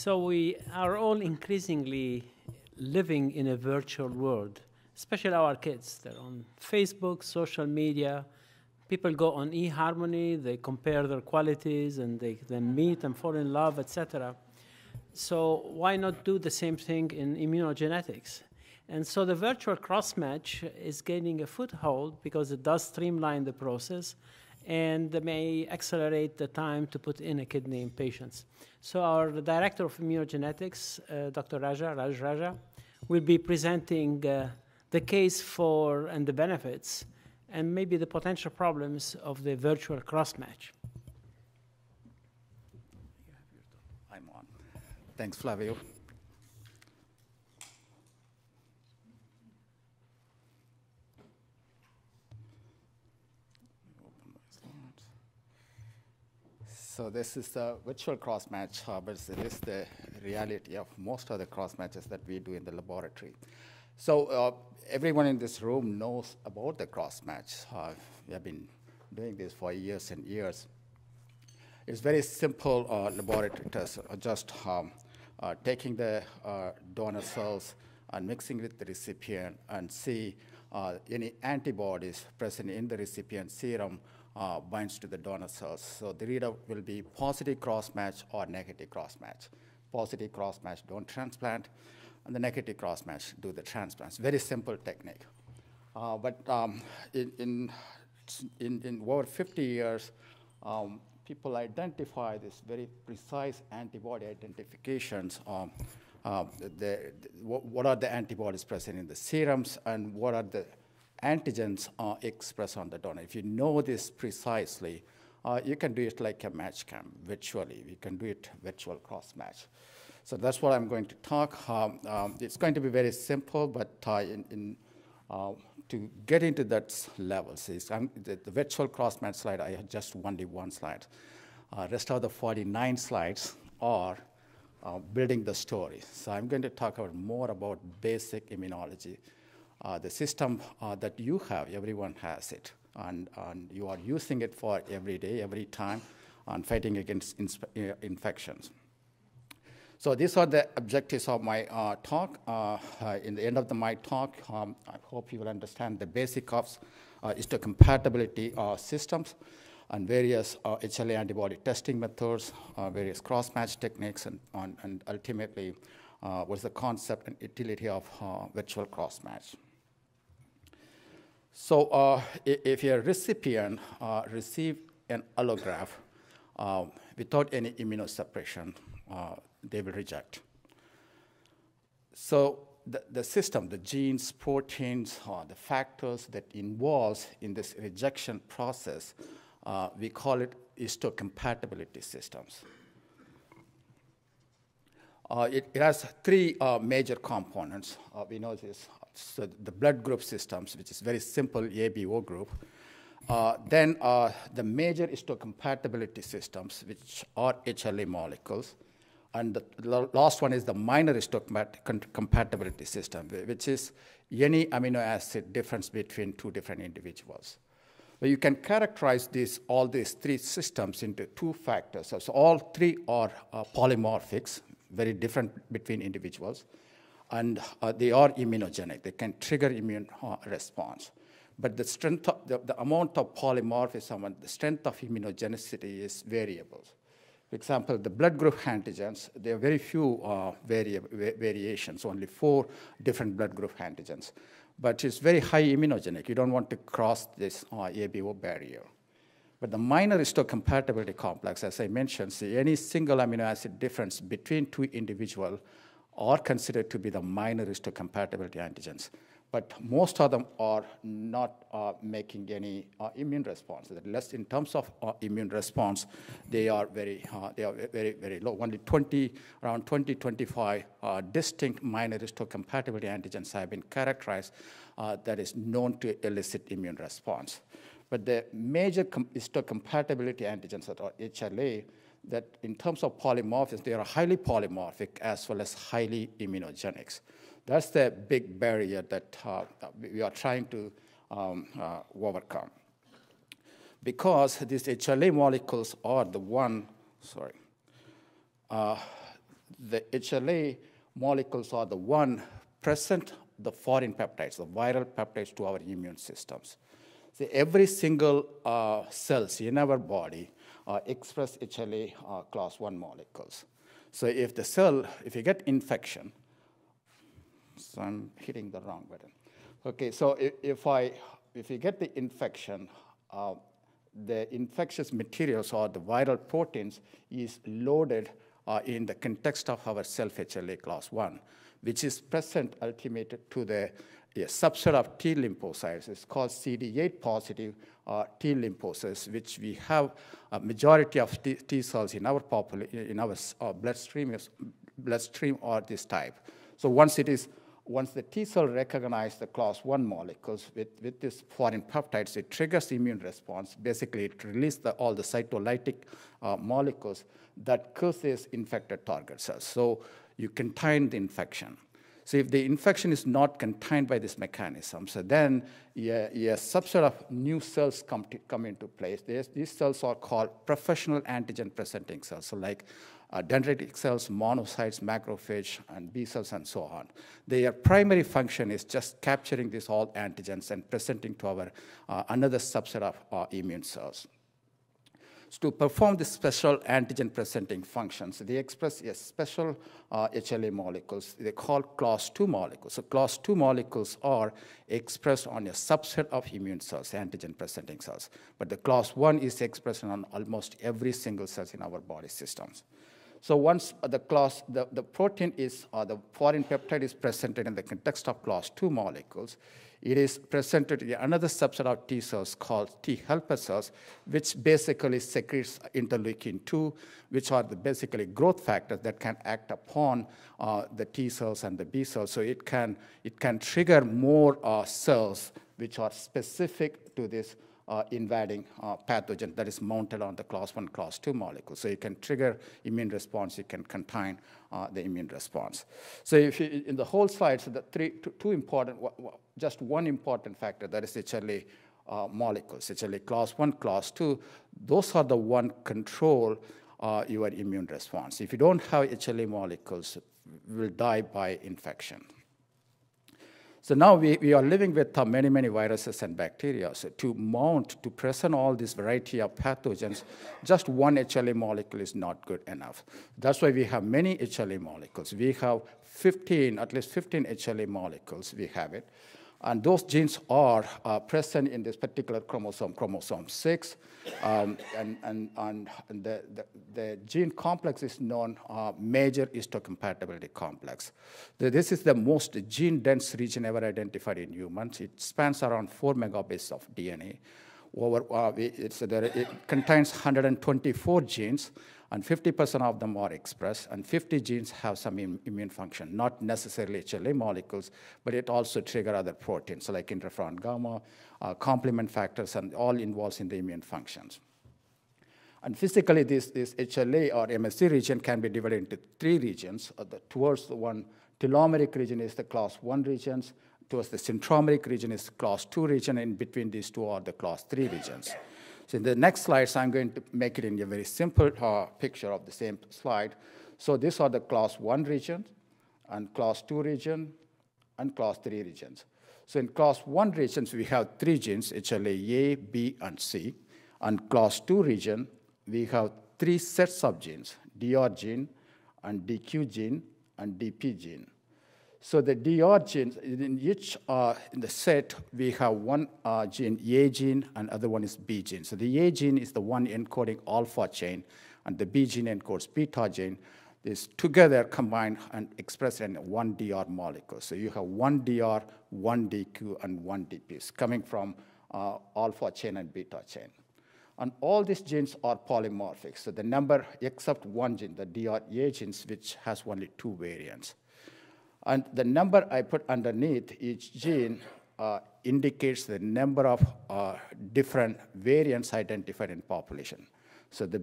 So we are all increasingly living in a virtual world, especially our kids. They're on Facebook, social media. People go on eHarmony, they compare their qualities, and they then meet and fall in love, etc. So why not do the same thing in immunogenetics? And so the virtual cross-match is gaining a foothold because it does streamline the process and may accelerate the time to put in a kidney in patients. So our director of immunogenetics, Dr. Raj Raja, will be presenting the case for and the benefits and maybe the potential problems of the virtual cross-match. I'm on. Thanks, Flavio. So this is the virtual cross-match, but it is the reality of most of the cross-matches that we do in the laboratory. So everyone in this room knows about the cross-match. We have been doing this for years and years. It's very simple laboratory test, just taking the donor cells and mixing with the recipient and see any antibodies present in the recipient serum binds to the donor cells. So the readout will be positive cross-match or negative cross-match. Positive cross-match, don't transplant, and the negative cross-match, do the transplants. Very simple technique. But in over 50 years, people identify this very precise antibody identifications. What are the antibodies present in the serums, and what are the antigens expressed on the donor. If you know this precisely, you can do it like a match cam virtually. We can do it virtual cross-match. So that's what I'm going to talk. It's going to be very simple, but to get into that level, see, the virtual cross-match slide, I have just only one slide. Rest of the 49 slides are building the story. So I'm going to talk more about basic immunology. The system that you have, everyone has it, and you are using it for every day, every time, and fighting against infections. So these are the objectives of my talk. In the end of my talk, I hope you will understand the basic of histocompatibility systems and various HLA antibody testing methods, various cross-match techniques, and ultimately what's the concept and utility of virtual cross-match. So if your recipient receive an allograft without any immunosuppression, they will reject. So the system, the genes, proteins, the factors that involves in this rejection process, we call it histocompatibility systems. It has three major components. We know this. So the blood group systems, which is very simple ABO group. Then the major histocompatibility systems, which are HLA molecules. And the last one is the minor histocompatibility system, which is any amino acid difference between two different individuals. But you can characterize all these three systems into two factors. So all three are polymorphics, very different between individuals, and they are immunogenic. They can trigger immune response. But the strength of the amount of polymorphism and the strength of immunogenicity is variable. For example, the blood group antigens, there are very few variations, only 4 different blood group antigens. But it's very high immunogenic. You don't want to cross this ABO barrier. But the minor histocompatibility complex, as I mentioned, see, any single amino acid difference between two individuals are considered to be the minor histocompatibility antigens. But most of them are not making any immune response. Less in terms of immune response, they are very, very low. Only around 25 distinct minor histocompatibility antigens have been characterized that is known to elicit immune response. But the major histocompatibility antigens that are HLA, that in terms of polymorphism, they are highly polymorphic as well as highly immunogenic. That's the big barrier that we are trying to overcome. Because these HLA molecules are the one, the HLA molecules are the one present the foreign peptides, the viral peptides to our immune systems. So every single cells in our body express HLA class 1 molecules. So if the cell, if you get infection, so I'm hitting the wrong button. Okay, so if you get the infection, the infectious materials or the viral proteins is loaded in the context of our self-HLA class 1, which is present ultimately to the subset of T lymphocytes. It's called CD8 positive T lymphocytes, which we have a majority of T cells in our bloodstream are this type. So once the T cell recognizes the class 1 molecules with this foreign peptides, it triggers the immune response. Basically, it releases all the cytolytic molecules that kills these infected target cells. So you contain the infection. So if the infection is not contained by this mechanism, so then a subset of new cells come into place. These cells are called professional antigen-presenting cells, so like dendritic cells, monocytes, macrophage, and B cells, and so on. Their primary function is just capturing these all antigens and presenting to our another subset of immune cells. So to perform this special antigen-presenting functions, they express a special HLA molecules. They call class 2 molecules. So class 2 molecules are expressed on a subset of immune cells, antigen-presenting cells. But the class 1 is expressed on almost every single cell in our body systems. So once the protein is, the foreign peptide is presented in the context of class 2 molecules, it is presented in another subset of T cells called T helper cells, which basically secretes interleukin-2, which are the basically growth factors that can act upon the T cells and the B cells. So it can trigger more cells which are specific to this invading pathogen that is mounted on the class 1, class 2 molecule. So you can trigger immune response, you can contain the immune response. So if you, in the whole slide, so the two important, just one important factor, that is HLA molecules, HLA class 1, class 2, those are the one control your immune response. If you don't have HLA molecules, you will die by infection. So now we are living with many, many viruses and bacteria. So to present all this variety of pathogens, just one HLA molecule is not good enough. That's why we have many HLA molecules. We have at least 15 HLA molecules, we have it. And those genes are present in this particular chromosome, chromosome 6. And the gene complex is known major histocompatibility complex. This is the most gene-dense region ever identified in humans. It spans around 4 megabases of DNA. It contains 124 genes, and 50% of them are expressed, and 50 genes have some immune function, not necessarily HLA molecules, but it also triggers other proteins, so like interferon gamma, complement factors, and all involved in the immune functions. And physically, this HLA or MSC region can be divided into 3 regions. Towards the one telomeric region is the class 1 regions, towards the centromeric region is class 2 region, and in between these two are the class 3 regions. So in the next slides, I'm going to make it in a very simple picture of the same slide. So these are the class 1 regions, and class 2 region, and class 3 regions. So in class 1 regions, we have 3 genes, HLA A, B, and C. And class 2 region, we have 3 sets of genes, DR gene, and DQ gene, and DP gene. So the DR genes, in each in the set, we have one gene, A gene, and other one is B gene. So the A gene is the one encoding alpha chain, and the B gene encodes beta gene. These together combined and expressed in one DR molecule. So you have one DR, one DQ, and one DP coming from alpha chain and beta chain. And all these genes are polymorphic. So the number, except one gene, the DR A genes, which has only 2 variants. And the number I put underneath each gene indicates the number of different variants identified in population. So the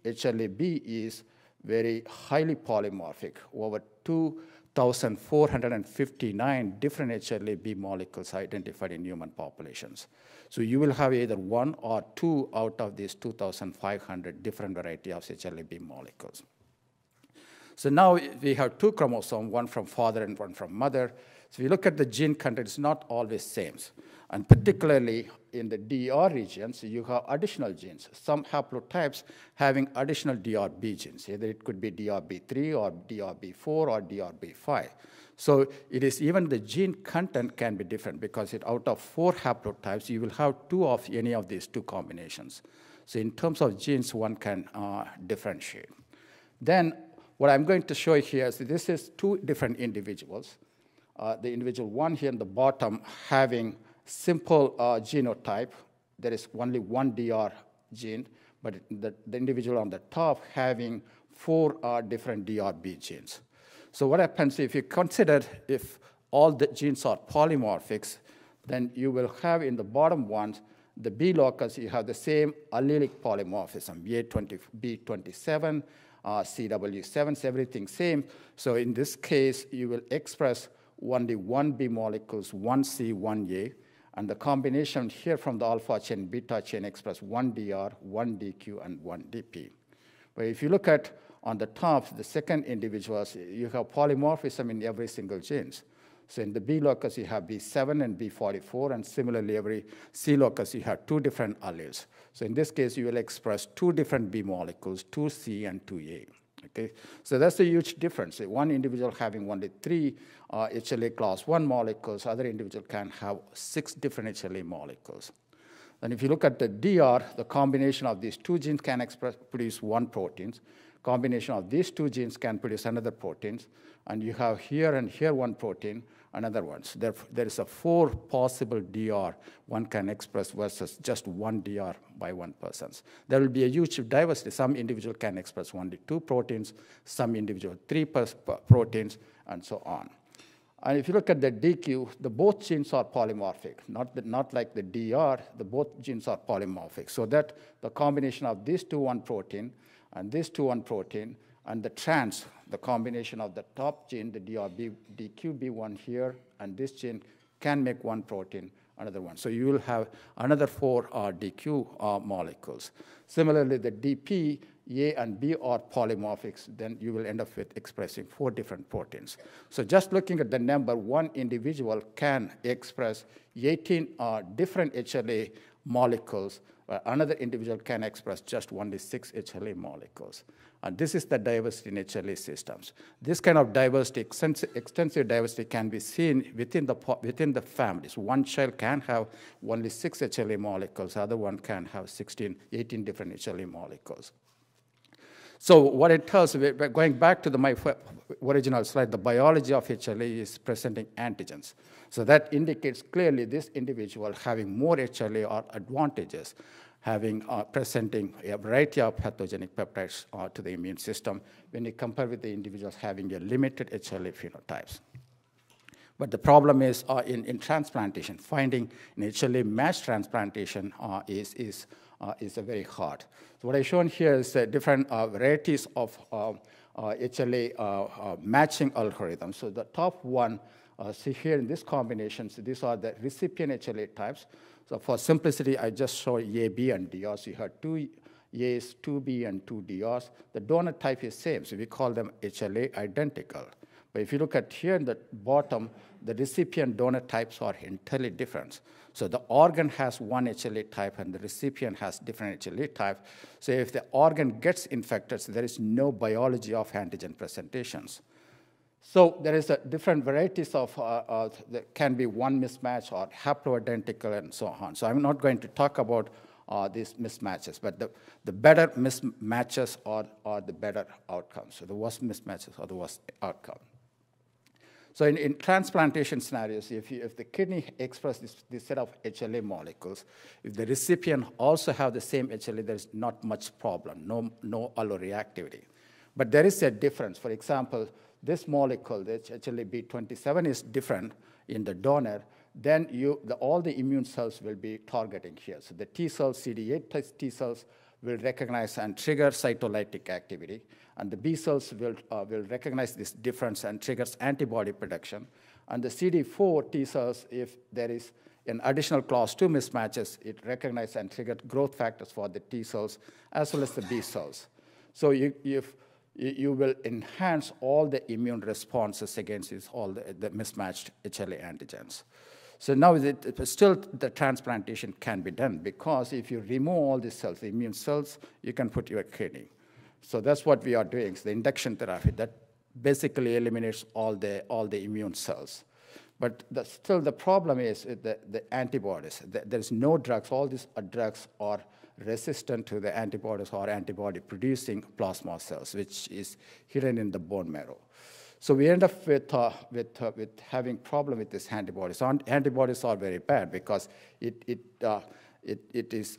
HLA-B is very highly polymorphic, over 2,459 different HLA-B molecules identified in human populations. So you will have either 1 or 2 out of these 2,500 different variety of HLA-B molecules. So now we have two chromosomes, one from father and one from mother. So if you look at the gene content, it's not always same. And particularly in the DR regions, you have additional genes. Some haplotypes having additional DRB genes. Either it could be DRB3 or DRB4 or DRB5. So it is even the gene content can be different because out of 4 haplotypes, you will have 2 of any of these 2 combinations. So in terms of genes, one can differentiate. Then what I'm going to show here is this is 2 different individuals. The individual one here in the bottom having simple genotype. There is only one DR gene, but the individual on the top having 4 different DRB genes. So what happens if you consider if all the genes are polymorphic, then you will have in the bottom one, the B locus, you have the same allelic polymorphism, B27, CW7, everything same. So in this case, you will express only 1 B molecules, 1 C, 1 A, and the combination here from the alpha chain, beta chain express 1 DR, 1 DQ, and 1 DP. But if you look at on the top, the second individuals, you have polymorphism in every single genes. So in the B locus, you have B7 and B44, and similarly, every C locus, you have 2 different alleles. So in this case, you will express 2 different B molecules, 2C and 2A. Okay, so that's a huge difference. One individual having only 3 HLA class 1 molecules, other individual can have 6 different HLA molecules. And if you look at the DR, the combination of these 2 genes can produce 1 protein. Combination of these 2 genes can produce another protein. And you have here and here 1 protein, another one. So there is a 4 possible DR one can express versus just 1 DR by 1 person. There will be a huge diversity. Some individual can express only 2 proteins, some individual 3 proteins, and so on. And if you look at the DQ, both genes are polymorphic, not like the DR, both genes are polymorphic. So that the combination of these 2 1 protein and this 2 1 protein and the combination of the top gene, the DQB1 here, and this gene can make 1 protein, another one. So you will have another 4 DQ molecules. Similarly, the DP, A and B are polymorphics, then you will end up with expressing 4 different proteins. So just looking at the number, one individual can express 18 different HLA molecules. Another individual can express just only 6 HLA molecules. And this is the diversity in HLA systems. This kind of diversity, extensive diversity, can be seen within the families. One child can have only 6 HLA molecules, other one can have 18 different HLA molecules. So what it tells, going back to my original slide, the biology of HLA is presenting antigens. So that indicates clearly this individual having more HLA are advantages, having presenting a variety of pathogenic peptides to the immune system when you compare with the individuals having a limited HLA phenotypes. But the problem is in transplantation, finding an HLA matched transplantation is very hard. So what I've shown here is different varieties of HLA matching algorithms. So the top one, see here in this combination, so these are the recipient HLA types. So for simplicity, I just show A, B, and DR. So you have 2 A's, 2 B, and 2 DRs. The donor type is same, so we call them HLA identical. But if you look at here in the bottom, the recipient donor types are entirely different. So the organ has one HLA type and the recipient has different HLA type. So if the organ gets infected, so there is no biology of antigen presentations. So there is different varieties of, there can be one mismatch or haploidentical and so on. So I'm not going to talk about these mismatches, but the better mismatches are the better outcomes. So the worst mismatches are the worst outcome. So in transplantation scenarios, if the kidney expresses this set of HLA molecules, if the recipient also have the same HLA, there's not much problem, no alloreactivity. But there is a difference. For example, this molecule, the HLA-B27, is different in the donor, then all the immune cells will be targeting here. So the T cells, CD8 T cells, will recognize and trigger cytolytic activity. And the B cells will recognize this difference and triggers antibody production. And the CD4 T cells, if there is an additional class 2 mismatches, it recognizes and triggers growth factors for the T cells as well as the B cells. So if you will enhance all the immune responses against all the mismatched HLA antigens. So now still the transplantation can be done, because if you remove all these cells, the immune cells, you can put your kidney. So that's what we are doing. So the induction therapy that basically eliminates all the immune cells. But still the problem is the antibodies. There's no drugs. All these drugs are resistant to the antibodies or antibody-producing plasma cells, which is hidden in the bone marrow. So we end up with having problem with these antibodies. Antibodies are very bad because it is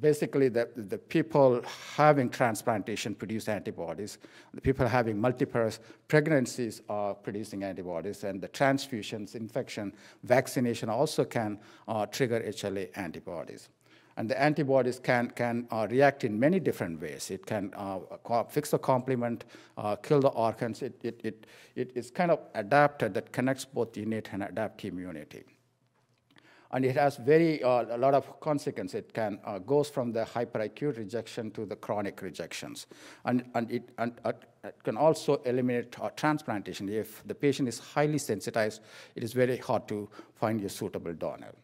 basically the people having transplantation produce antibodies. The people having multiple pregnancies are producing antibodies, and the transfusions, infection, vaccination also can trigger HLA antibodies. And the antibodies can react in many different ways. It can fix the complement, kill the organs. It is kind of adapted that connects both innate and adaptive immunity. And it has a lot of consequences. It can goes from the hyperacute rejection to the chronic rejections. And it can also eliminate transplantation. If the patient is highly sensitized, it is very hard to find a suitable donor.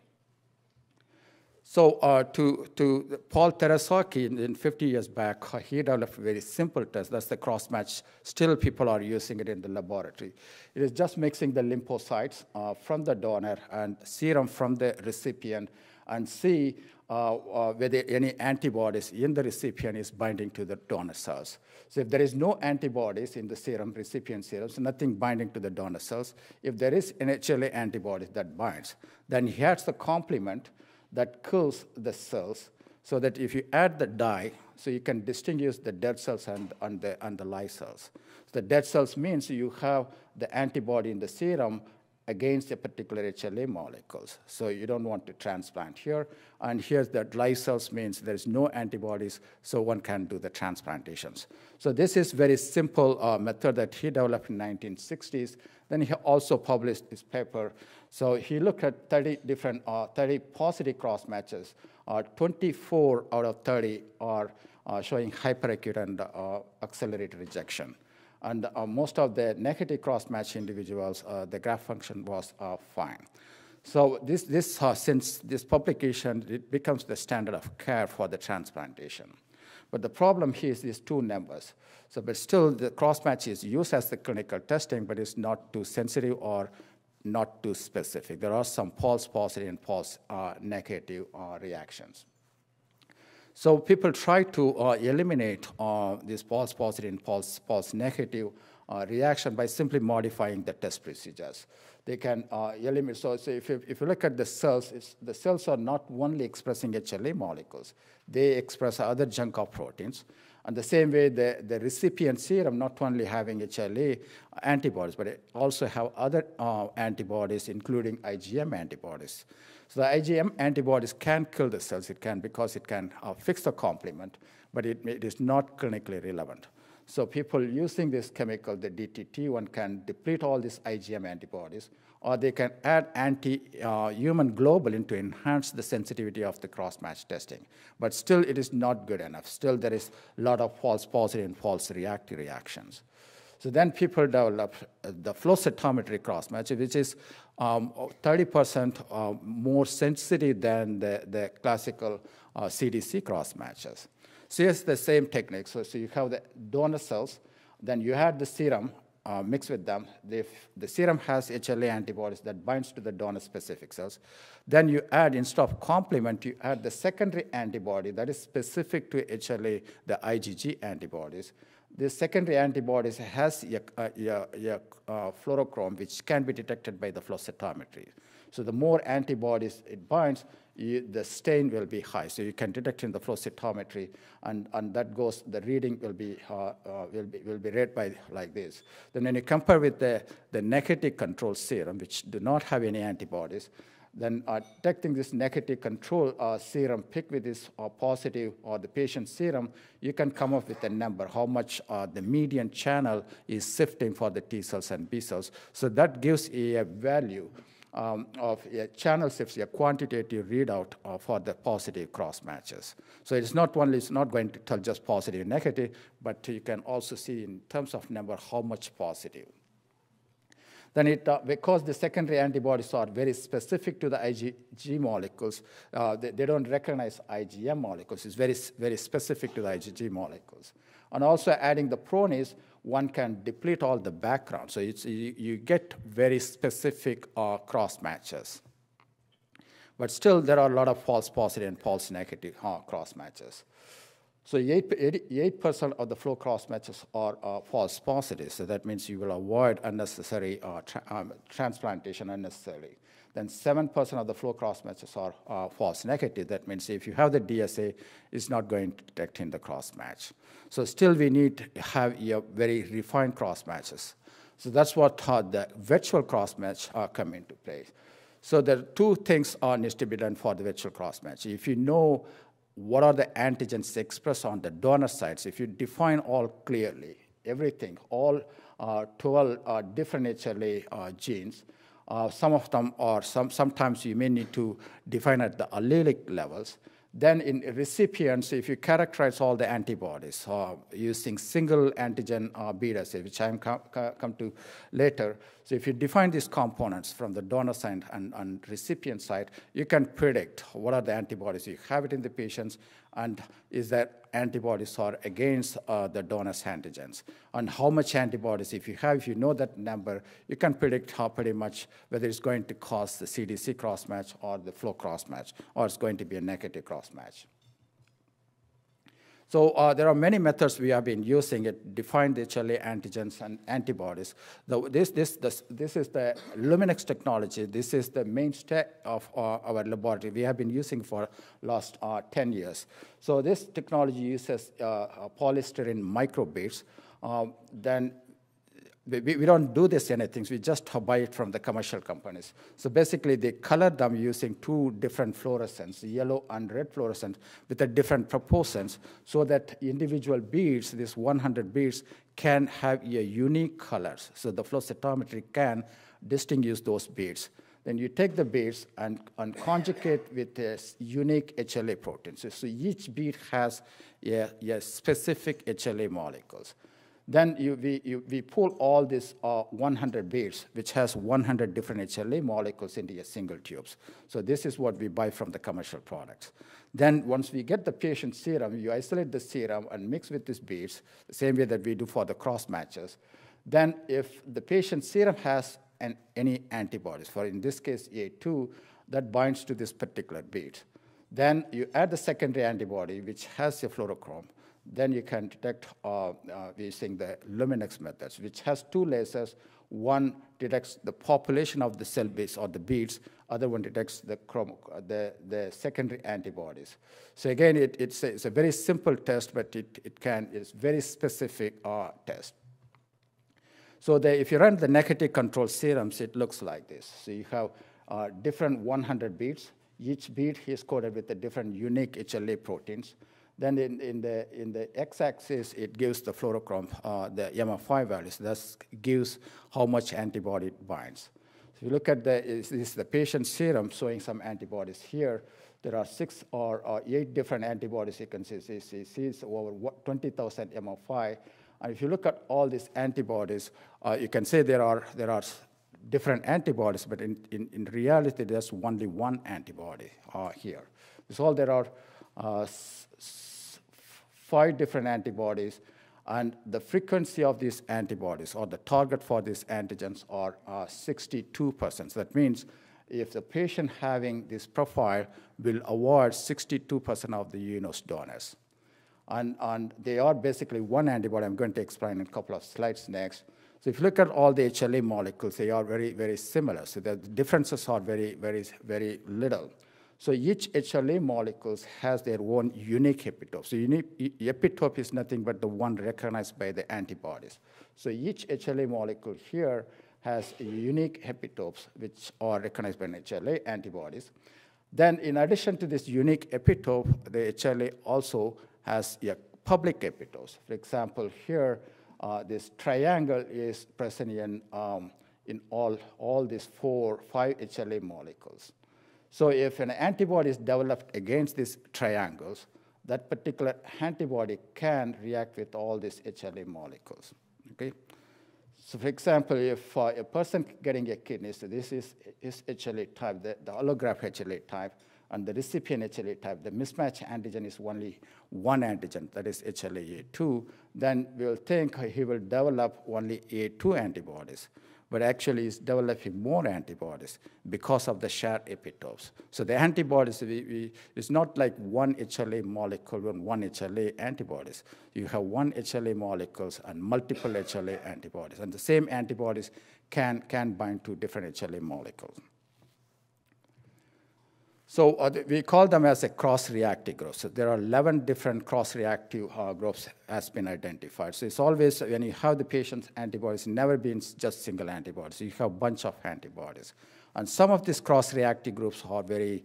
So to Paul Terasaki, in 50 years back, he developed a very simple test. That's the Crossmatch. Still, people are using it in the laboratory. It is just mixing the lymphocytes from the donor and serum from the recipient and see whether any antibodies in the recipient is binding to the donor cells. So if there is no antibodies in the serum, recipient serum, so nothing binding to the donor cells, if there is an HLA antibody that binds, then he adds the complement that kills the cells, so that if you add the dye, so you can distinguish the dead cells and the live cells. So the dead cells means you have the antibody in the serum against a particular HLA molecules. So you don't want to transplant here. And here's the live cells means there's no antibodies, so one can do the transplantations. So this is very simple method that he developed in 1960s. Then he also published his paper. So he looked at 30 positive cross matches. 24 out of 30 are showing hyperacute and accelerated rejection. And most of the negative cross-match individuals, the graft function was fine. So since this publication, it becomes the standard of care for the transplantation. But the problem here is these two numbers. So, but still, the cross-match is used as the clinical testing, but it's not too sensitive or not too specific. There are some false positive and false negative reactions. So people try to eliminate this false positive and false negative reaction by simply modifying the test procedures. They can eliminate, so if you look at the cells are not only expressing HLA molecules, they express other junk of proteins. And the same way, the recipient serum not only having HLA antibodies, but it also have other antibodies, including IgM antibodies. So the IgM antibodies can kill the cells. It can, because it can fix the complement, but it is not clinically relevant. So people using this chemical, the DTT, one can deplete all these IgM antibodies, or they can add anti-human globulin to enhance the sensitivity of the cross-match testing. But still, it is not good enough. Still, there is a lot of false positive and false reactive reactions. So then people develop the flow cytometry cross-match, which is 30% more sensitive than the classical CDC cross-matches. So here's the same technique. So you have the donor cells, then you add the serum, mix with them. If the serum has HLA antibodies that binds to the donor-specific cells, then you add, instead of complement, you add the secondary antibody that is specific to HLA, the IgG antibodies. The secondary antibodies has a fluorochrome, which can be detected by the flow cytometry. So the more antibodies it binds, the stain will be high. So you can detect in the flow cytometry, and that goes, the reading will be read by like this. Then when you compare with the negative control serum, which do not have any antibodies, then detecting this negative control serum picked with this positive or the patient serum, you can come up with a number, how much the median channel is shifting for the T cells and B cells. So that gives a value of a channel shifts, a quantitative readout for the positive cross matches. So it's not going to tell just positive and negative, but you can also see in terms of number how much positive. Then because the secondary antibodies are very specific to the IgG molecules, they don't recognize IgM molecules. It's very specific to the IgG molecules. And also adding the pronase, one can deplete all the background. So you get very specific cross matches. But still, there are a lot of false positive and false negative cross matches. So 8% of the flow cross matches are false positive. So that means you will avoid unnecessary transplantation unnecessarily. Then 7% of the flow cross matches are false negative. That means if you have the DSA, it's not going to detect in the cross match. So still we need to have a very refined cross matches. So that's what the virtual cross match come into play. So there are two things needs to be done for the virtual cross match. If you know what are the antigens expressed on the donor sites, if you define all clearly, everything, all 12 different HLA genes, some of them are, sometimes you may need to define at the allelic levels. Then in recipients, if you characterize all the antibodies using single antigen bead assay, which I'm come to later. So if you define these components from the donor side and recipient side, you can predict what are the antibodies. You have it in the patients, and is that antibodies are against the donor's antigens. And how much antibodies, if you know that number, you can predict how pretty much whether it's going to cause the CDC crossmatch or the flow crossmatch, or it's going to be a negative crossmatch. So there are many methods we have been using it, define the HLA antigens and antibodies. This is the Luminex technology. This is the mainstay of our laboratory. We have been using for last 10 years. So this technology uses polystyrene microbeads. Then we don't do this anything. We just buy it from the commercial companies. So basically, they color them using two different fluorescents, yellow and red fluorescent, with a different proportions, so that individual beads, these 100 beads, can have a unique colors. So the flow cytometry can distinguish those beads. Then you take the beads and conjugate with a unique HLA protein. So each bead has a specific HLA molecules. Then we pull all these 100 beads, which has 100 different HLA molecules into a single tubes. So this is what we buy from the commercial products. Then once we get the patient serum, you isolate the serum and mix with these beads, the same way that we do for the cross matches. Then if the patient serum has any antibodies, for in this case A2, that binds to this particular bead. Then you add the secondary antibody, which has a fluorochrome. Then you can detect using the Luminex methods, which has two lasers. One detects the population of the cell base or the beads. Other one detects the secondary antibodies. So again, it's a very simple test, but it's very specific test. So if you run the negative control serums, it looks like this. So you have different 100 beads. Each bead is coded with a different unique HLA proteins. Then in the x-axis, it gives the fluorochrome, the MF5 values. That gives how much antibody it binds. So if you look at this is the patient serum showing some antibodies here. There are 6 or 8 different antibodies you can see. It's over 20,000 MF5. And if you look at all these antibodies, you can say there are different antibodies, but in reality, there's only one antibody here. So there are 5 different antibodies, and the frequency of these antibodies, or the target for these antigens, are 62%. So that means if the patient having this profile will avoid 62% of the UNOS donors. And they are basically one antibody. I'm going to explain in a couple of slides next. So if you look at all the HLA molecules, they are very, very similar. So the differences are very, very, very little. So each HLA molecules has their own unique epitope. So unique epitope is nothing but the one recognized by the antibodies. So each HLA molecule here has unique epitopes which are recognized by HLA antibodies. Then in addition to this unique epitope, the HLA also has a public epitopes. For example, here, this triangle is present in in all these 5 HLA molecules. So if an antibody is developed against these triangles, that particular antibody can react with all these HLA molecules, okay? So for example, if a person getting a kidney, so this is HLA type, the allograft HLA type, and the recipient HLA type, the mismatch antigen is only one antigen, that is HLA-A2, then we'll think he will develop only A2 antibodies. But actually he's developing more antibodies because of the shared epitopes. So the antibodies, it's not like one HLA molecule and one HLA antibodies. You have one HLA molecules and multiple HLA antibodies. And the same antibodies can bind to different HLA molecules. So we call them as a cross-reactive group. So there are 11 different cross-reactive groups has been identified. So it's always, when you have the patient's antibodies, never been just single antibodies. You have a bunch of antibodies. And some of these cross-reactive groups are very,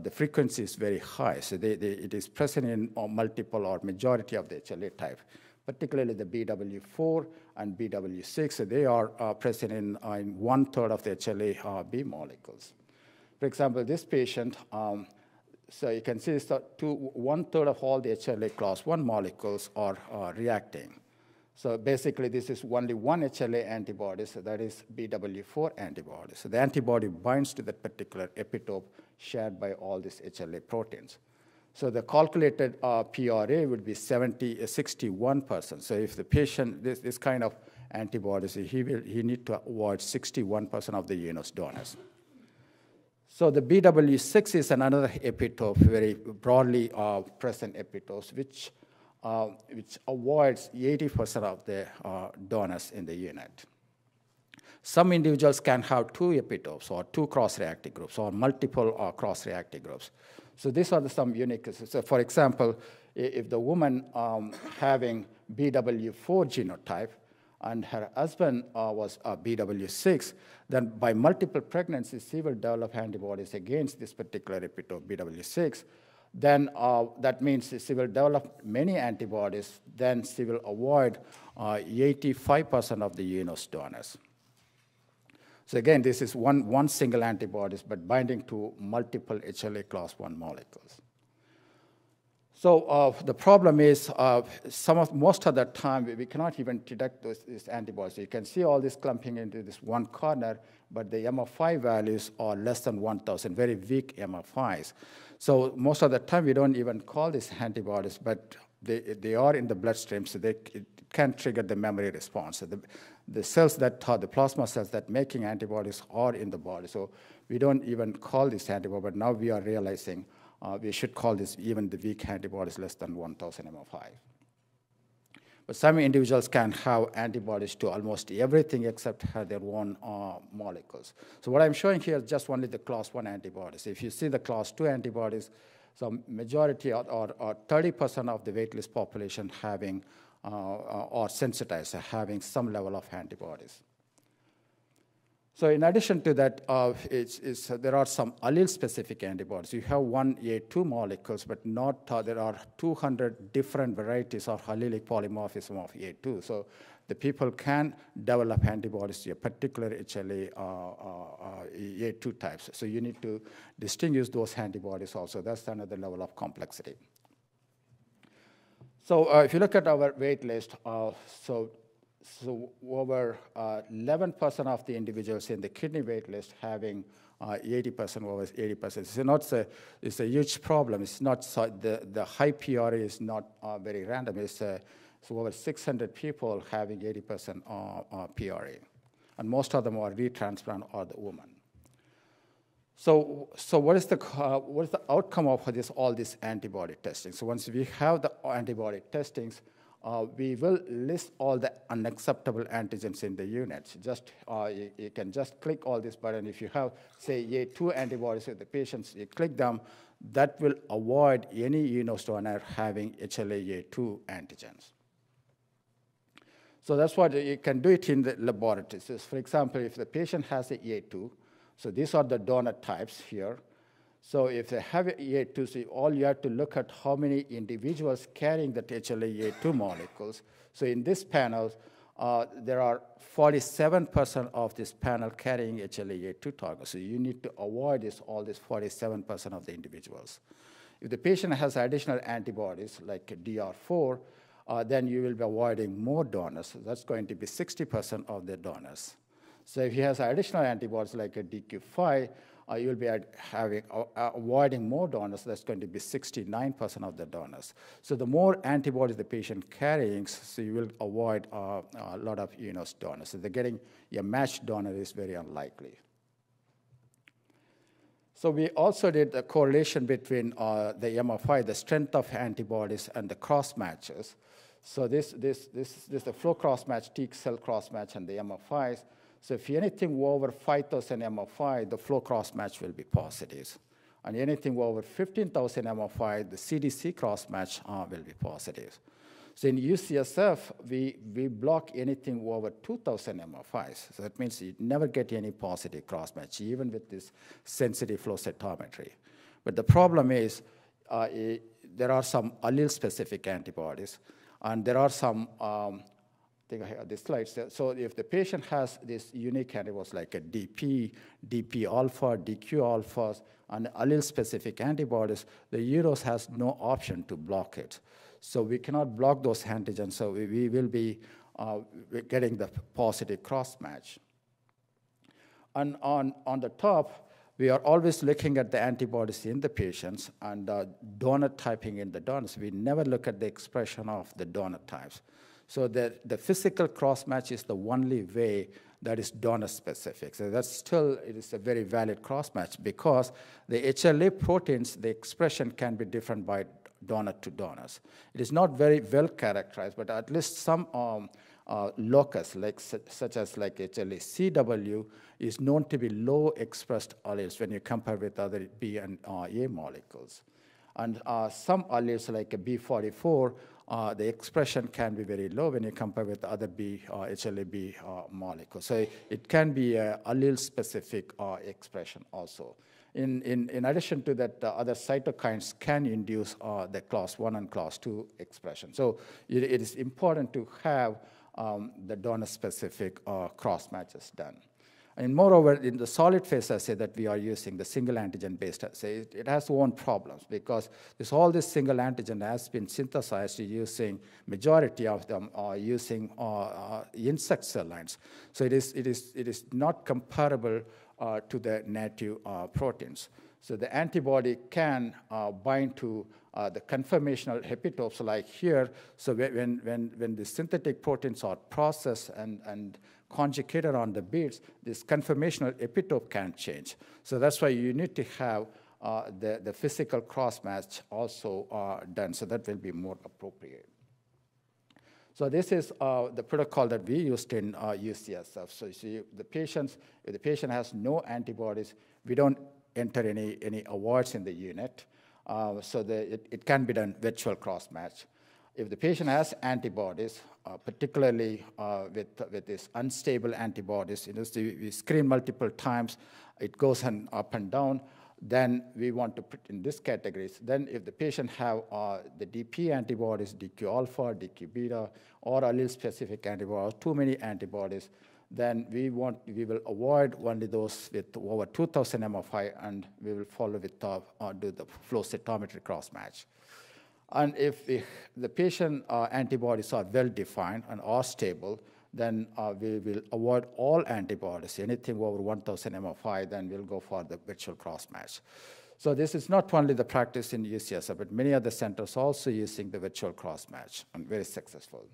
the frequency is very high. So it is present in multiple or majority of the HLA type, particularly the BW4 and BW6. So they are present in 1/3 of the HLA-B molecules. For example, this patient, so you can see it's 1/3 of all the HLA class 1 molecules are reacting. So basically, this is only one HLA antibody, so that is BW4 antibody. So the antibody binds to that particular epitope shared by all these HLA proteins. So the calculated PRA would be 61%. So if the patient, this kind of antibodies, he need to avoid 61% of the UNOS donors. So the BW6 is another epitope, very broadly present epitopes, which avoids 80% of the donors in the unit. Some individuals can have 2 epitopes or 2 cross-reactive groups or multiple cross-reactive groups. So these are some unique cases. So for example, if the woman having BW4 genotype and her husband was BW6, then by multiple pregnancies, she will develop antibodies against this particular epitope, BW6. Then that means she will develop many antibodies, then she will avoid 85% of the UNOS donors. So again, this is one single antibodies, but binding to multiple HLA class 1 molecules. So the problem is most of the time we cannot even detect these antibodies. So you can see all this clumping into this one corner, but the MF5 values are less than 1,000, very weak MF5s. So most of the time we don't even call these antibodies, but they are in the bloodstream, so it can trigger the memory response. So the cells that are the plasma cells that making antibodies are in the body. So we don't even call this antibody, but now we are realizing we should call this even the weak antibodies less than 1,000 MF5. But some individuals can have antibodies to almost everything except their own molecules. So what I'm showing here is just only the class 1 antibodies. If you see the class 2 antibodies, so majority or 30% of the waitlist population having or sensitized, having some level of antibodies. So in addition to that, there are some allele-specific antibodies. You have one A2 molecules, but not there are 200 different varieties of allelic polymorphism of A2. So the people can develop antibodies to a particular HLA A2 types. So you need to distinguish those antibodies also. That's another level of complexity. So if you look at our wait list, so over 11% of the individuals in the kidney wait list having 80% over 80%. It's a huge problem. It's not the high PRA is not very random. It's over 600 people having 80% PRA, and most of them are retransplant or the woman. So what is the outcome of all this antibody testing? So once we have the antibody testings, we will list all the unacceptable antigens in the unit. Just you can just click all this button. If you have, say, A2 antibodies with the patients, you click them, that will avoid any UNOS donor having HLA-A2 antigens. So that's what you can do it in the laboratories. So for example, if the patient has a A2, so these are the donor types here. So if they have A2, so all you have to look at how many individuals carrying the HLA-A2 molecules. So in this panel, there are 47% of this panel carrying HLA-A2 target. So you need to avoid all these 47% of the individuals. If the patient has additional antibodies like DR4, then you will be avoiding more donors. So that's going to be 60% of the donors. So if he has additional antibodies like a DQ5, you'll be avoiding more donors. That's going to be 69% of the donors. So the more antibodies the patient carrying, so you will avoid a lot of donors. So getting a matched donor is very unlikely. So we also did a correlation between the MFI, the strength of antibodies, and the cross matches. So this is the flow cross match, T cell cross match, and the MFIs. So if anything over 5,000 MFI, the flow cross match will be positive. And anything over 15,000 MFI, the CDC cross match will be positive. So in UCSF, we block anything over 2,000 MFIs. So that means you never get any positive cross match, even with this sensitive flow cytometry. But the problem is there are some allele-specific antibodies, and there are some I think I have this slide. So if the patient has these unique antibodies like a DP, DP alpha, DQ alphas, and allele-specific antibodies, the UROS has no option to block it. So we cannot block those antigens, so we will be getting the positive cross-match. And on the top, we are always looking at the antibodies in the patients and donor typing in the donors. We never look at the expression of the donor types. So the physical cross-match is the only way that is donor-specific. So that's still, it is a very valid cross-match because the HLA proteins, the expression can be different by donor to donors. It is not very well characterized, but at least some locus, like such as like HLA-CW, is known to be low expressed alleles when you compare with other B and A molecules. And some alleles like a B44, the expression can be very low when you compare with other HLA-B molecules. So it can be an allele-specific expression also. In addition to that, other cytokines can induce the class 1 and class 2 expression. So it is important to have the donor-specific cross-matches done. And moreover, in the solid phase assay that we are using, the single antigen-based assay, it has its own problems because all this single antigen has been synthesized using, majority of them are using insect cell lines. So it is not comparable to the native proteins. So the antibody can bind to the conformational epitopes like here. So when the synthetic proteins are processed and conjugated on the beads, this conformational epitope can change. So that's why you need to have the physical cross-match also done. So that will be more appropriate. So this is the protocol that we used in UCSF. So you see, if the patient has no antibodies, we don't enter any awards in the unit. So it can be done virtual cross-match. If the patient has antibodies, particularly with these unstable antibodies, we screen multiple times, it goes up and down, then we want to put in these categories. Then if the patient have the DP antibodies, DQ alpha, DQ beta, or allele-specific antibodies, too many antibodies, then we will avoid only those with over 2,000 MFI, and we will follow with do the flow cytometry cross-match. And if the patient antibodies are well-defined and are stable, then we will avoid all antibodies. Anything over 1,000 MFI, then we'll go for the virtual cross-match. So this is not only the practice in UCSF, but many other centers also using the virtual cross-match and very successful.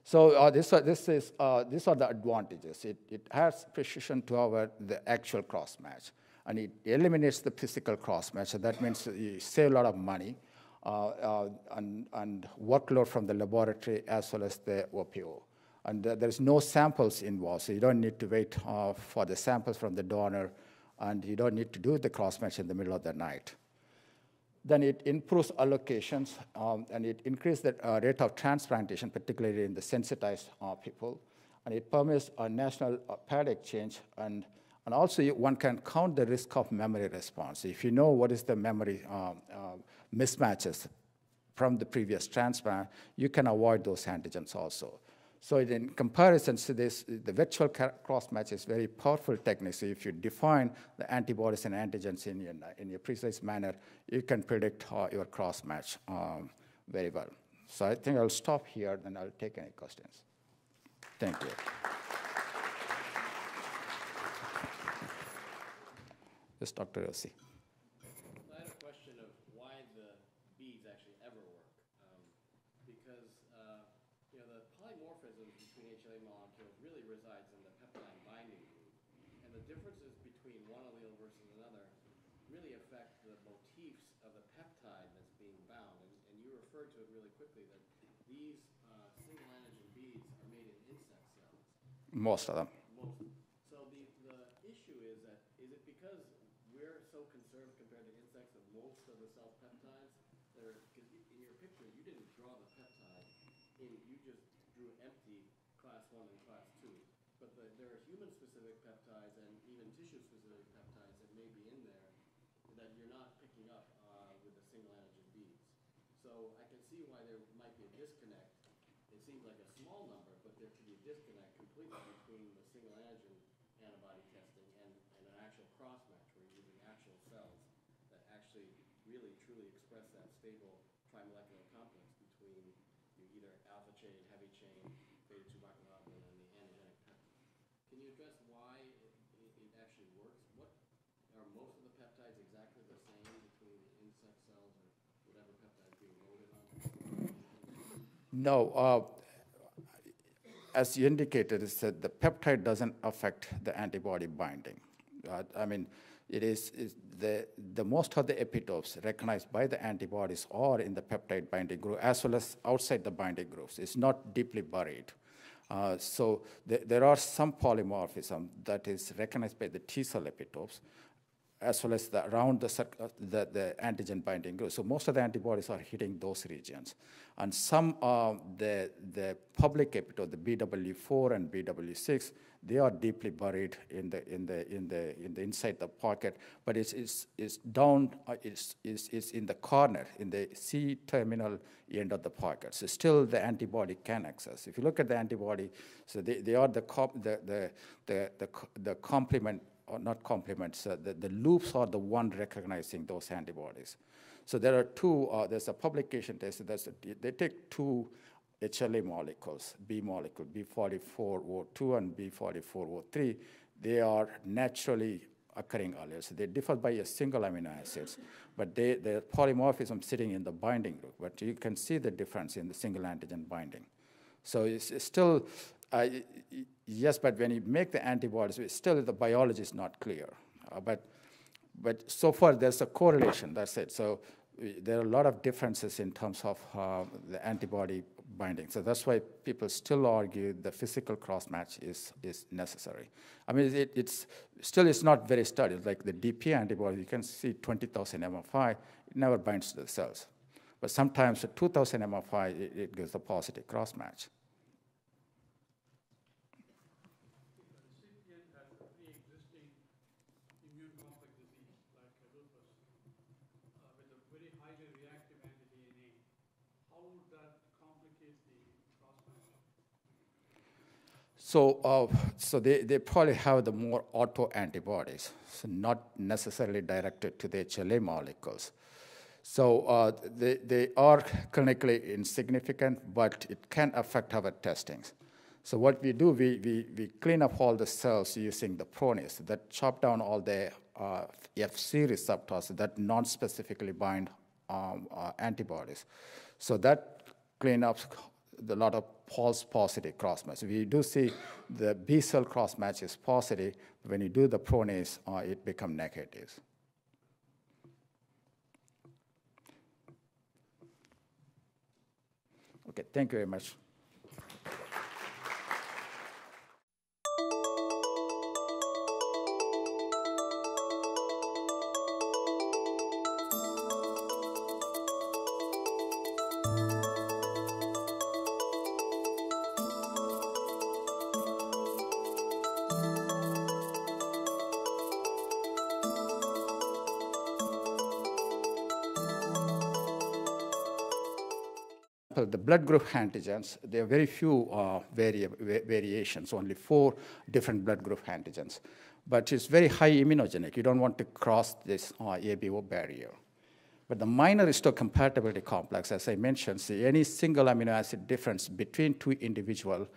So these are the advantages. It has precision to the actual cross-match, and it eliminates the physical cross-match. So that means you save a lot of money and workload from the laboratory as well as the OPO. And there's no samples involved, so you don't need to wait for the samples from the donor, and you don't need to do the cross-match in the middle of the night. Then it improves allocations, and it increases the rate of transplantation, particularly in the sensitized people. And it permits a national pad exchange, and also one can count the risk of memory response. If you know what is the memory mismatches from the previous transplant, you can avoid those antigens also. So in comparison to this, the virtual cross-match is very powerful technique. So if you define the antibodies and antigens in a precise manner, you can predict your cross-match very well. So I think I'll stop here, then I'll take any questions. Thank you. Yes, Dr. Yossi. I had a question of why the beads actually ever work. Because the polymorphism between HLA molecules really resides in the peptide binding group. And the differences between one allele versus another really affect the motifs of the peptide that's being bound. And you referred to it really quickly that these single antigen beads are made in insect cells. Most of them. So the issue is that, is it because we're so conserved compared to insects that most of the cell peptides, because in your picture, you didn't draw the peptide in, you just drew empty class 1 and class 2. But there are human-specific peptides and even tissue-specific peptides that may be in there that you're not picking up with the single antigen beads. So I can see why there might be a disconnect. It seems like a small number, but there could be a disconnect completely between the single antigen antibody testing and an actual cross-match where you're using actual cells that actually really truly express that stable trimolecular complex between either alpha chain, heavy chain, beta 2 microglobulin, and the antigenic peptide. Can you address why it actually works? Are most of the peptides exactly the same between the insect cells or whatever peptide is being loaded on? No. As you indicated, is that the peptide doesn't affect the antibody binding. I mean, it is the most of the epitopes recognized by the antibodies are in the peptide binding group as well as outside the binding groups. It's not deeply buried. So there are some polymorphism that is recognized by the T cell epitopes as well as around the antigen binding group. So most of the antibodies are hitting those regions. And some the public epitope, the BW4 and BW6, they are deeply buried in the inside the pocket, but it's down, it's in the corner, in the C terminal end of the pocket. So still the antibody can access. If you look at the antibody, so they are the complement, or not complements, the loops are the one recognizing those antibodies. So there are two, there's a publication test, they take two HLA molecules, B molecule, B44O2 and B44O3. They are naturally occurring alleles. They differ by a single amino acids, but the polymorphism sitting in the binding group. But you can see the difference in the single antigen binding. So it's still, yes, but when you make the antibodies, still the biology is not clear. But so far there's a correlation, that's it. So there are a lot of differences in terms of the antibody binding. So that's why people still argue the physical cross-match is necessary. I mean, it's not very studied. Like the DP antibody, you can see 20,000 MFI, it never binds to the cells. But sometimes at 2,000 MFI, it gives a positive cross-match. So they probably have the more autoantibodies, so not necessarily directed to the HLA molecules. So they are clinically insignificant, but it can affect our testings. So what we do, we clean up all the cells using the pronase that chop down all the FC receptors that non-specifically bind antibodies. So that clean up a lot of false positive cross-match. We do see the B cell cross-match is positive. When you do the pronase, it becomes negative. Okay, thank you very much. The blood group antigens, there are very few variations, only 4 different blood group antigens. But it's very high immunogenic. You don't want to cross this ABO barrier. But the minor histocompatibility complex, as I mentioned, see any single amino acid difference between 2 individuals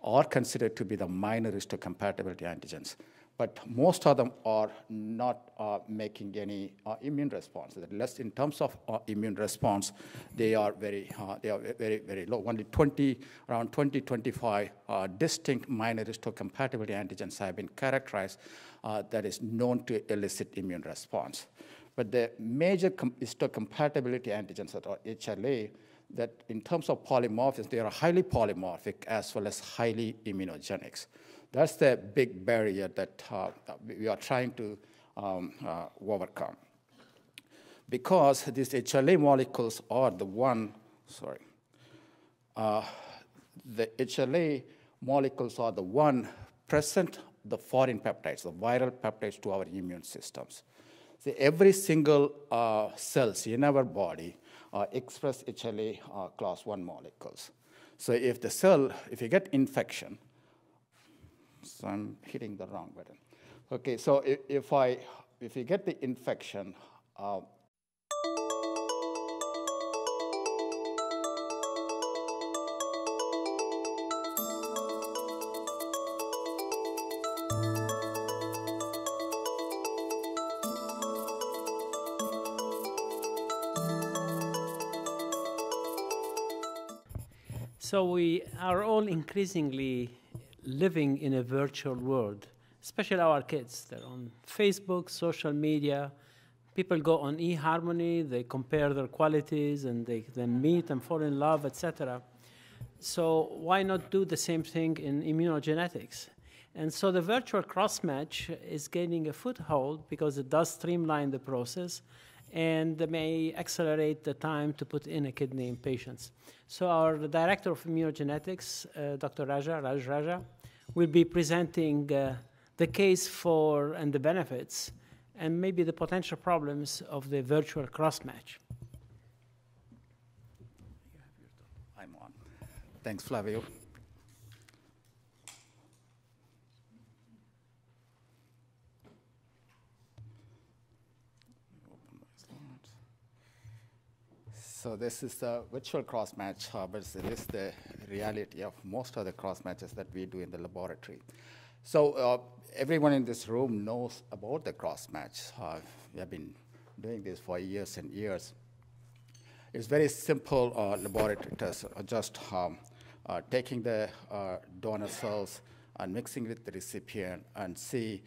are considered to be the minor histocompatibility antigens. But most of them are not making any immune response. Less in terms of immune response, they are very, very low. Only around 20, 25 distinct minor histocompatibility antigens have been characterized that is known to elicit immune response. But the major histocompatibility antigens that are HLA, that in terms of polymorphism, they are highly polymorphic as well as highly immunogenic. That's the big barrier that we are trying to overcome. Because these HLA molecules are the HLA molecules are the one present the foreign peptides, the viral peptides to our immune systems. So every single cells in our body express HLA class 1 molecules. So if you get infection, so I'm hitting the wrong button. Okay, so if you get the infection, So we are all increasingly living in a virtual world, especially our kids. They're on Facebook, social media. People go on eHarmony, they compare their qualities, and they meet and fall in love, etc. So why not do the same thing in immunogenetics? And so the virtual crossmatch is gaining a foothold because it does streamline the process and may accelerate the time to put in a kidney in patients. So our director of immunogenetics, Dr. Raj Raja, will be presenting the case for and the benefits and maybe the potential problems of the virtual crossmatch. I'm on. Thanks, Flavio. So this is the virtual cross-match, but it is the reality of most of the cross-matches that we do in the laboratory. So everyone in this room knows about the cross-match. We have been doing this for years and years. It's very simple laboratory test, just taking the donor cells and mixing with the recipient and see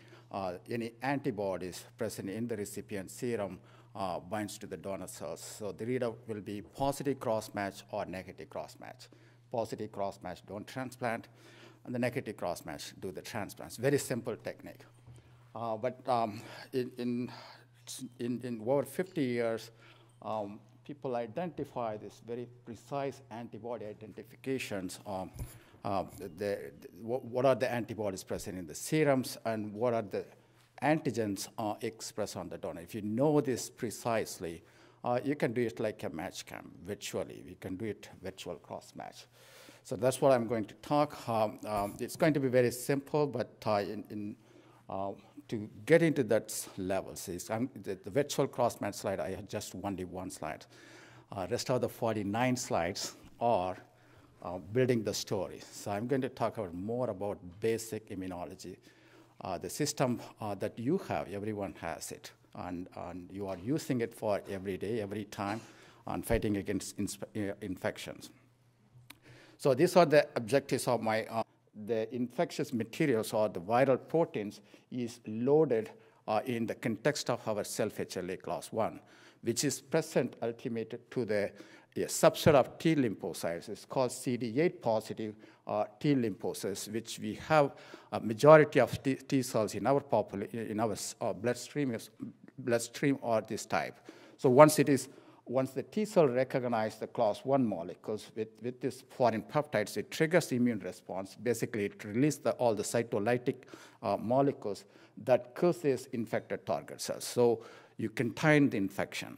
any antibodies present in the recipient serum binds to the donor cells. So the readout will be positive cross-match or negative cross-match. Positive cross-match, don't transplant, and the negative cross-match, do the transplants. Very simple technique. But in over 50 years, people identify this very precise antibody identifications. What are the antibodies present in the serums, and what are the antigens expressed on the donor. If you know this precisely, you can do it like a match cam virtually. We can do it virtual cross-match. So that's what I'm going to talk. It's going to be very simple, but to get into that level, see, the virtual cross-match slide, I have just only one slide. Rest of the 49 slides are building the story. So I'm going to talk more about basic immunology. The system that you have, everyone has it, and you are using it for every day, every time, on fighting against infections. So these are the objectives of my, the infectious materials or the viral proteins is loaded in the context of our self-HLA class 1, which is present ultimately to the subset of T lymphocytes. It's called CD8 positive T lymphocytes, which we have a majority of T cells in our bloodstream are this type. So once the T cell recognizes the class 1 molecules with this foreign peptides, it triggers the immune response. Basically, it releases all the cytolytic molecules that kills these infected target cells. So you contain the infection.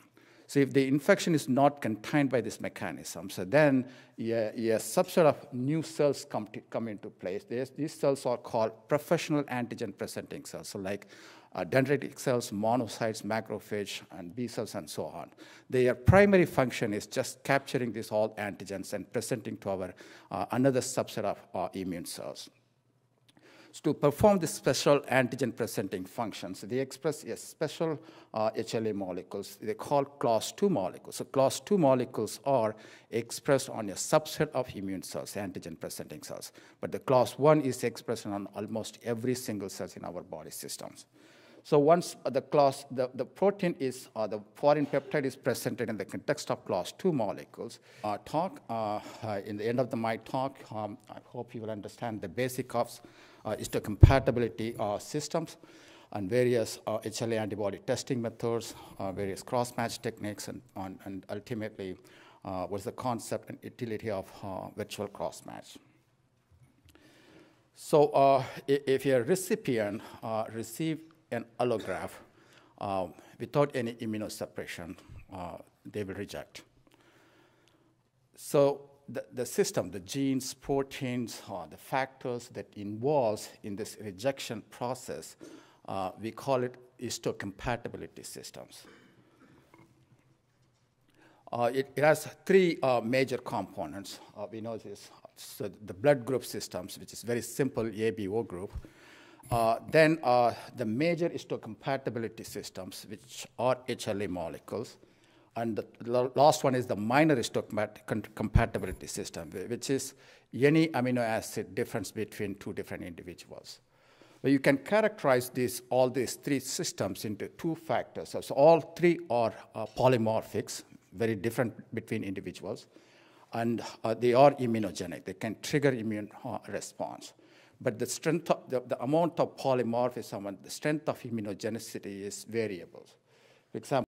So if the infection is not contained by this mechanism, so then a subset of new cells come into place. These cells are called professional antigen-presenting cells, so like dendritic cells, monocytes, macrophage, and B cells, and so on. Their primary function is just capturing these all antigens and presenting to our another subset of immune cells. So to perform this special antigen-presenting functions, they express a special HLA molecules. They call class II molecules. So class II molecules are expressed on a subset of immune cells, antigen-presenting cells. But the class I is expressed on almost every single cell in our body systems. So once the protein is, the foreign peptide is presented in the context of class II molecules, in the end of my talk, I hope you will understand the basic of histocompatibility systems and various HLA antibody testing methods, various cross-match techniques, and ultimately what's the concept and utility of virtual cross-match. So if a recipient receives an allograft without any immunosuppression, they will reject. So the system, the genes, proteins, the factors that involves in this rejection process, we call it histocompatibility systems. It has three major components. We know this. So the blood group systems, which is very simple ABO group. Then the major histocompatibility systems, which are HLA molecules. And the last one is the minor histocompatibility system, which is any amino acid difference between two different individuals. But you can characterize all these three systems into two factors. So all three are polymorphics, very different between individuals. And they are immunogenic. They can trigger immune response. But the strength of the amount of polymorphism and the strength of immunogenicity is variable. For example,